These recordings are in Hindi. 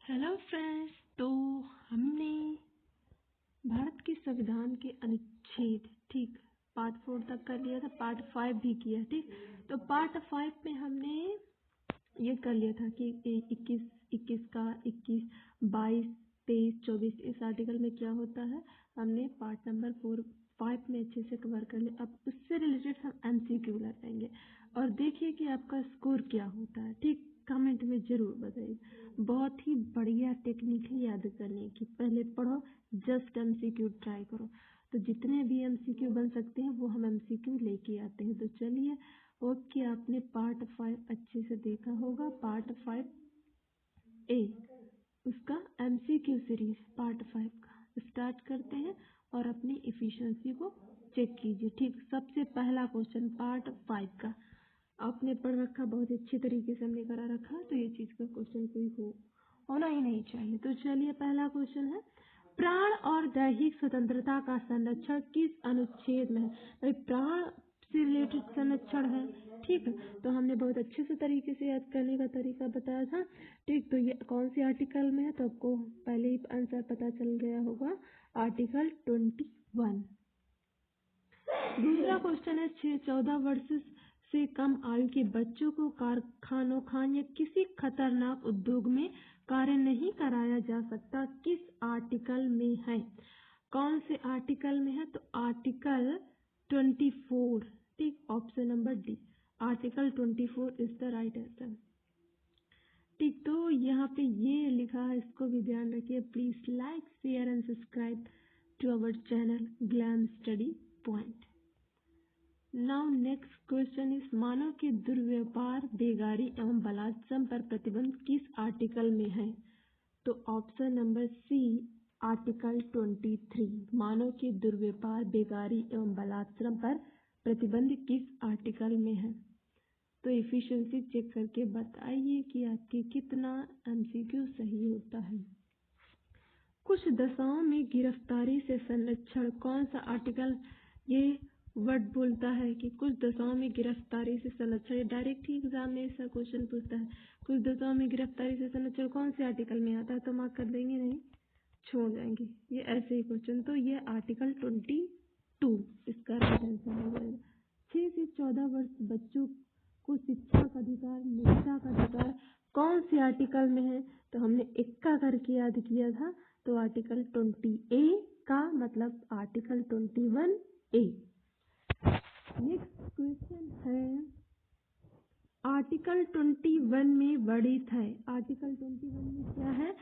Hello friends. तो हमने भारत के संविधान के अनुच्छेद ठीक पार्ट 4 तक कर लिया था, पार्ट 5 भी किया। ठीक, तो पार्ट 5 में हमने ये कर लिया था कि 21 का 21, 22, 23, 24 इस आर्टिकल में क्या होता है हमने पार्ट नंबर 5 में अच्छे से कवर कर लिया। अब उससे रिलेटेड हम MCQ लगाएंगे और देखिए कि आपका स्कोर क्या होता है। ठीक, कमेंट में जरूर बताइए। बहुत ही बढ़िया टेक्निक है याद करने की। पहले पढ़ो, जस्ट MCQ ट्राई करो, तो जितने भी MCQ बन सकते हैं वो हम MCQ लेके आते हैं। तो चलिए, ओके, आपने पार्ट 5 अच्छे से देखा होगा। पार्ट 5A उसका MCQ सीरीज पार्ट 5 का स्टार्ट करते हैं और अपनी एफिशिएंसी को चेक कीजिए। ठीक, सबसे पहला क्वेश्चन पार्ट 5 का आपने पढ़ रखा, बहुत अच्छी तरीके से हमने करा रखा, तो ये चीज का क्वेश्चन कोई होना ही नहीं चाहिए। तो चलिए, पहला क्वेश्चन है, प्राण और दैहिक स्वतंत्रता का संरक्षण किस अनुच्छेद में है? भाई, प्राण से रिलेटेड संरक्षण है। ठीक है, तो हमने बहुत अच्छे से तरीके से याद करने का तरीका बताया था। ठीक, तो ये कौन सी आर्टिकल में है? तो आपको पहले ही आंसर पता चल गया होगा, आर्टिकल 21। दूसरा क्वेश्चन है, 14 वर्ष से कम आयु के बच्चों को कारखानों या किसी खतरनाक उद्योग में कार्य नहीं कराया जा सकता, किस आर्टिकल में है? कौन से आर्टिकल में है? तो आर्टिकल 24। ठीक, option number D, article 24 is the right answer. ठीक, तो यहाँ पे ये लिखा है, इसको भी ध्यान रखिए। Please like, share and subscribe to our channel glam study point. Now next question is, मानव के दुर्व्यापार, बेगारी एवं बलात्संग पर प्रतिबंध किस आर्टिकल में है? तो ऑप्शन नंबर सी, आर्टिकल 23। मानव के दुर्व्यापार, बेगारी एवं बलात्संग पर प्रतिबंध किस आर्टिकल में है? तो एफिशिएंसी चेक करके बताइए कि आपके कितना MCQ सही होता है। कुछ दशाओं में गिरफ्तारी से संरक्षण, कौन सा आर्टिकल ये वर्ड बोलता है कि कुछ दशाओं में गिरफ्तारी से संरक्षण? डायरेक्ट ही एग्जाम में ऐसा क्वेश्चन पूछता है, कुछ दशाओं में गिरफ्तारी से संरक्षण कौन से आर्टिकल में आता है? तो मार्क कर देंगे, नहीं छोड़ जाएंगे, ये ऐसे ही क्वेश्चन। तो ये आर्टिकल 22 इसका राइट आंसर हो जाएगा। 6 से 14 वर्ष बच्चों को शिक्षा का अधिकार, निजता का अधिकार कौन से आर्टिकल में है? तो हमने इक्का करके याद किया था, तो आर्टिकल 20A का मतलब आर्टिकल 21A। नेक्स्ट क्वेश्चन है, आर्टिकल 21 में वर्णित है, आर्टिकल 21 में क्या है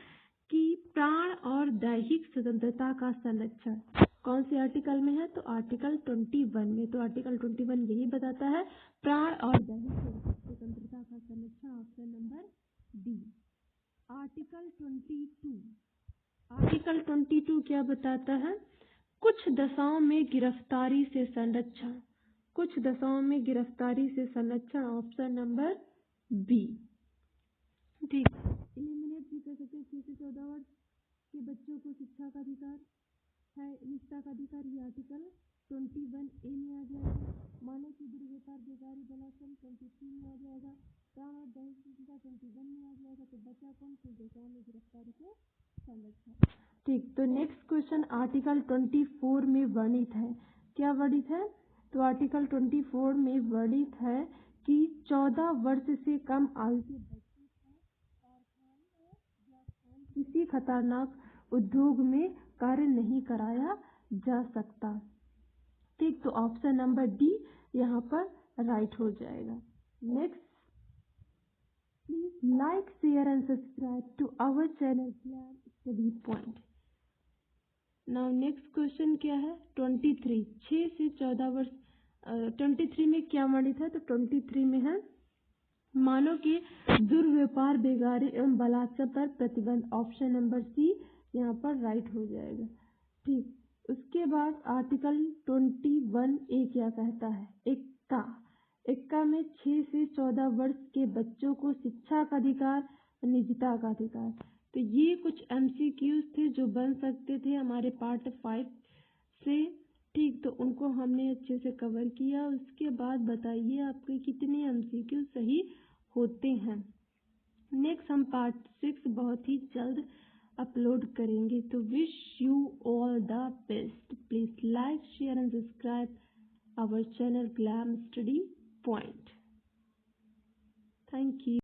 कि प्राण और दैहिक स्वतंत्रता का संरक्षण कौन से आर्टिकल में है? तो आर्टिकल 21 में। तो आर्टिकल 21 यही बताता है, प्राण और दैहिक स्वतंत्रता का संरक्षण, option number D. Article 22, article 22 क्या बताता है? कुछ दशाओं में गिरफ्तारी से संरक्षण, कुछ दशाओं में गिरफ्तारी से संरक्षण, ऑप्शन नंबर बी। ठीक, एलिमिनेट भी कर सकते हैं। 6 से 14 वर्ष के बच्चों को शिक्षा का अधिकार है, निजता का अधिकार, ये आर्टिकल 21A में आ जाएगा। मानव की दुर्व्यवहार, बेगारी, बलात्संग 23 में आ जाएगा। प्राण और दैहिक स्वतंत्रता 21 में आ जाएगा। तो बच्चा कौन? कुछ दशाओं में गिरफ्तारी से संरक्षण। ठीक, तो नेक्स्ट क्वेश्चन, आर्टिकल 24 में वर्णित है, क्या वर्णित है? तो आर्टिकल 24 में वर्णित है कि 14 वर्ष से कम आयु के बच्चों को कारखाने या किसी खतरनाक उद्योग में कार्य नहीं कराया जा सकता। ठीक, तो ऑप्शन नंबर डी यहाँ पर राइट हो जाएगा। Next, please like, share and subscribe to our channel glam study point. Now next question क्या है? 23, 6 से 14 वर्ष। 23 में क्या वर्णित है? तो 23 में है, मानव के दुर्व्यापार, बेगारी एवं बलात्संग पर प्रतिबंध, ऑप्शन नंबर सी यहाँ पर राइट हो जाएगा। ठीक, उसके बाद आर्टिकल 21A क्या कहता है? इक्का में 6 से 14 वर्ष के बच्चों को शिक्षा का अधिकार, निजता का अधिकार। तो ये कुछ MCQs थे जो बन सकते थे हमारे पार्ट 5 से। ठीक, तो उनको हमने अच्छे से कवर किया। उसके बाद बताइए आपके कितने MCQ सही होते हैं। नेक्स्ट हम पार्ट 6 बहुत ही जल्द अपलोड करेंगे। तो wish you all the best. Please like, share and subscribe our channel glam study point. Thank you.